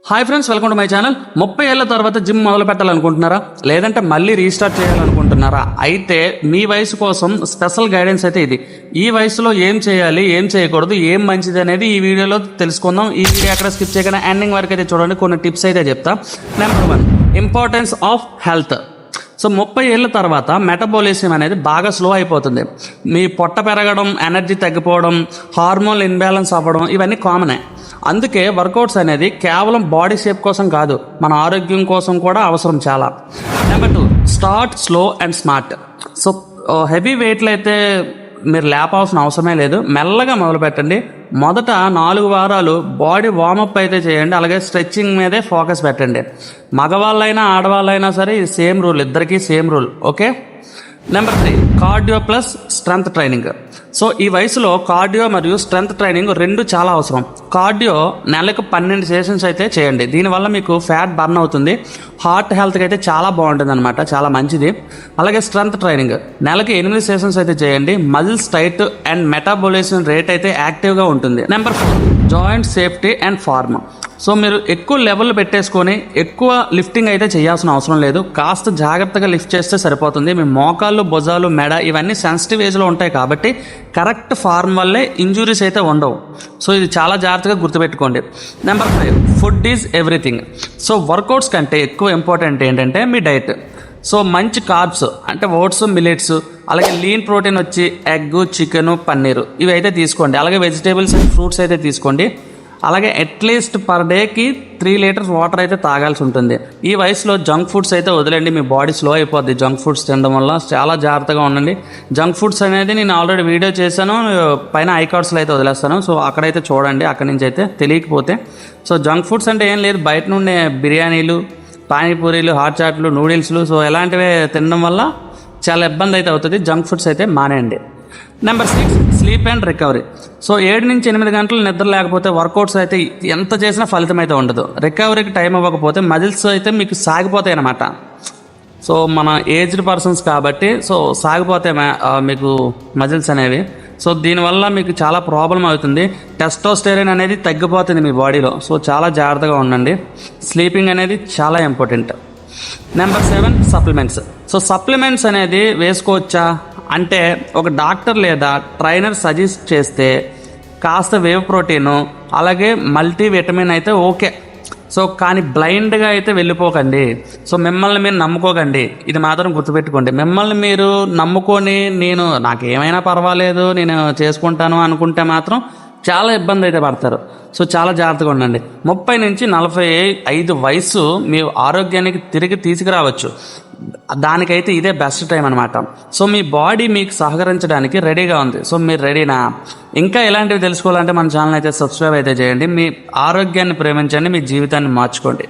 Hi friends, welcome to my channel. 30 ఏళ్ల తర్వాత gym మొదలు పెట్టాలనుకుంటున్నారా, లేదంటే మళ్ళీ రీస్టార్ట్ చేయాలనుకుంటున్నారా? అయితే మీ వయసు కోసం స్పెషల్ గైడెన్స్ అయితే ఇది. ఈ వయసులో ఏం చేయాలి, ఏం చేయకూడదు, ఏం మంచిది అనేది ఈ వీడియోలో తెలుసుకుందాం. ఈ వీడియో ఎక్కడ స్కిప్ చేయకుండా ఎండింగ్ వరకు అయితే చూడండి. కొన్ని టిప్స్ అయితే చెప్తా. Number 1, importance of health. So 30 ఏళ్ళ తర్వాత మెటబాలిజం అనేది బాగా స్లో అయిపోతుంది. మీ పొట్ట పెరగడం, ఎనర్జీ తగ్గిపోవడం, హార్మోన్ ఇన్బ్యాలెన్స్ అవ్వడం ఇవన్నీ కామనే. అందుకే వర్కౌట్స్ అనేది కేవలం బాడీ షేప్ కోసం కాదు, మన ఆరోగ్యం కోసం కూడా అవసరం చాలా. Number 2, start slow and smart. So heavy వెయిట్లు అయితే మీరు లేపాల్సిన అవసరమే లేదు, మెల్లగా మొదలు పెట్టండి. మొదట 4 వారాలు బాడీ వార్మప్ అయితే చేయండి, అలాగే స్ట్రెచ్చింగ్ మీదే ఫోకస్ పెట్టండి. మగవాళ్ళైనా ఆడవాళ్ళైనా సరే సేమ్ రూల్, ఇద్దరికీ same rule, okay. Number 3, cardio plus strength training. So ఈ వయసులో కార్డియో మరియు స్ట్రెంగ్త్ ట్రైనింగ్ రెండు చాలా అవసరం. కార్డియో నెలకు 12 సెషన్స్ అయితే చేయండి. దీనివల్ల మీకు ఫ్యాట్ బర్న్ అవుతుంది, హార్ట్ హెల్త్కి అయితే చాలా బాగుంటుంది అనమాట, చాలా మంచిది. అలాగే స్ట్రెంగ్త్ ట్రైనింగ్ నెలకి 8 సెషన్స్ అయితే చేయండి. Muscles tight and metabolism rate అయితే యాక్టివ్గా ఉంటుంది. Number 4, joint safety and form. So మీరు ఎక్కువ లెవెల్ పెట్టేసుకొని ఎక్కువ లిఫ్టింగ్ అయితే చేయాల్సిన అవసరం లేదు, కాస్త జాగ్రత్తగా లిఫ్ట్ చేస్తే సరిపోతుంది. మీ మోకాళ్ళు, భుజాలు, మెడ ఇవన్నీ సెన్సిటివ్ ఏజ్లో ఉంటాయి కాబట్టి కరెక్ట్ ఫార్మ్ వల్లే ఇంజురీస్ అయితే ఉండవు. సో ఇది చాలా జాగ్రత్తగా గుర్తుపెట్టుకోండి. Number 5, food is everything. So workouts కంటే ఎక్కువ ఇంపార్టెంట్ ఏంటంటే మీ డైట్. సో మంచి కార్బ్స్ అంటే ఓట్స్, మిల్లెట్స్, అలాగే లీన్ ప్రోటీన్ వచ్చి ఎగ్, చికెన్, పన్నీరు ఇవి అయితే తీసుకోండి. అలాగే వెజిటేబుల్స్ అండ్ ఫ్రూట్స్ అయితే తీసుకోండి. అలాగే అట్లీస్ట్ పర్ డేకి 3 లీటర్స్ వాటర్ అయితే తాగాల్సి ఉంటుంది. ఈ వయసులో జంక్ ఫుడ్స్ అయితే వదిలేండి, మీ బాడీ స్లో అయిపోద్ది జంక్ ఫుడ్స్ తినడం వల్ల. చాలా జాగ్రత్తగా ఉండండి. జంక్ ఫుడ్స్ అనేది నేను ఆల్రెడీ వీడియో చేశాను, పైన ఐకార్డ్స్లో అయితే వదిలేస్తాను. సో అక్కడైతే చూడండి, అక్కడి నుంచి అయితే తెలియకపోతే. సో జంక్ ఫుడ్స్ అంటే ఏం లేదు, బయట నుండి బిర్యానీలు, పానీపూరీలు, హాట్ చాట్లు, నూడిల్స్లు, సో ఇలాంటివి తినడం వల్ల చాలా ఇబ్బంది అయితే అవుతుంది. జంక్ ఫుడ్స్ అయితే మానేయండి. Number 6, sleep and recovery. So 7 నుంచి 8 గంటలు నిద్ర లేకపోతే వర్కౌట్స్ అయితే ఎంత చేసినా ఫలితం అయితే ఉండదు. రికవరీకి టైం ఇవ్వకపోతే మజిల్స్ అయితే మీకు సాగిపోతాయి అన్నమాట. సో మన ఏజ్డ్ పర్సన్స్ కాబట్టి సో సాగిపోతాయి మీకు మజిల్స్ అనేవి. సో దీనివల్ల మీకు చాలా ప్రాబ్లం అవుతుంది. టెస్టోస్టెరాన్ అనేది తగ్గిపోతుంది మీ బాడీలో. సో చాలా జాగ్రత్తగా ఉండండి. స్లీపింగ్ అనేది చాలా important. Number 7, supplements. So supplements అనేది వేసుకోవచ్చా అంటే ఒక డాక్టర్ లేదా ట్రైనర్ సజెస్ట్ చేస్తే కాస్త వేవ్ ప్రోటీను, అలాగే మల్టీ విటమిన్ అయితే ఓకే. సో కానీ బ్లైండ్గా అయితే వెళ్ళిపోకండి. సో మిమ్మల్ని మీరు నమ్ముకోకండి, ఇది మాత్రం గుర్తుపెట్టుకోండి. మిమ్మల్ని మీరు నమ్ముకొని నాకు ఏమైనా పర్వాలేదు, నేను చేసుకుంటాను అనుకుంటే మాత్రం చాలా ఇబ్బంది అయితే పడతారు. సో చాలా జాగ్రత్తగా ఉండండి. 30 నుంచి 45 వయసు మీ ఆరోగ్యానికి తిరిగి తీసుకురావచ్చు. దానికైతే ఇదే బెస్ట్ టైం అనమాట. సో మీ బాడీ మీకు సహకరించడానికి రెడీగా ఉంది. సో మీరు రెడీనా? ఇంకా ఇలాంటివి తెలుసుకోవాలంటే మన ఛానల్ అయితే సబ్స్క్రైబ్ అయితే చేయండి. మీ ఆరోగ్యాన్ని ప్రేమించండి, మీ జీవితాన్ని మార్చుకోండి.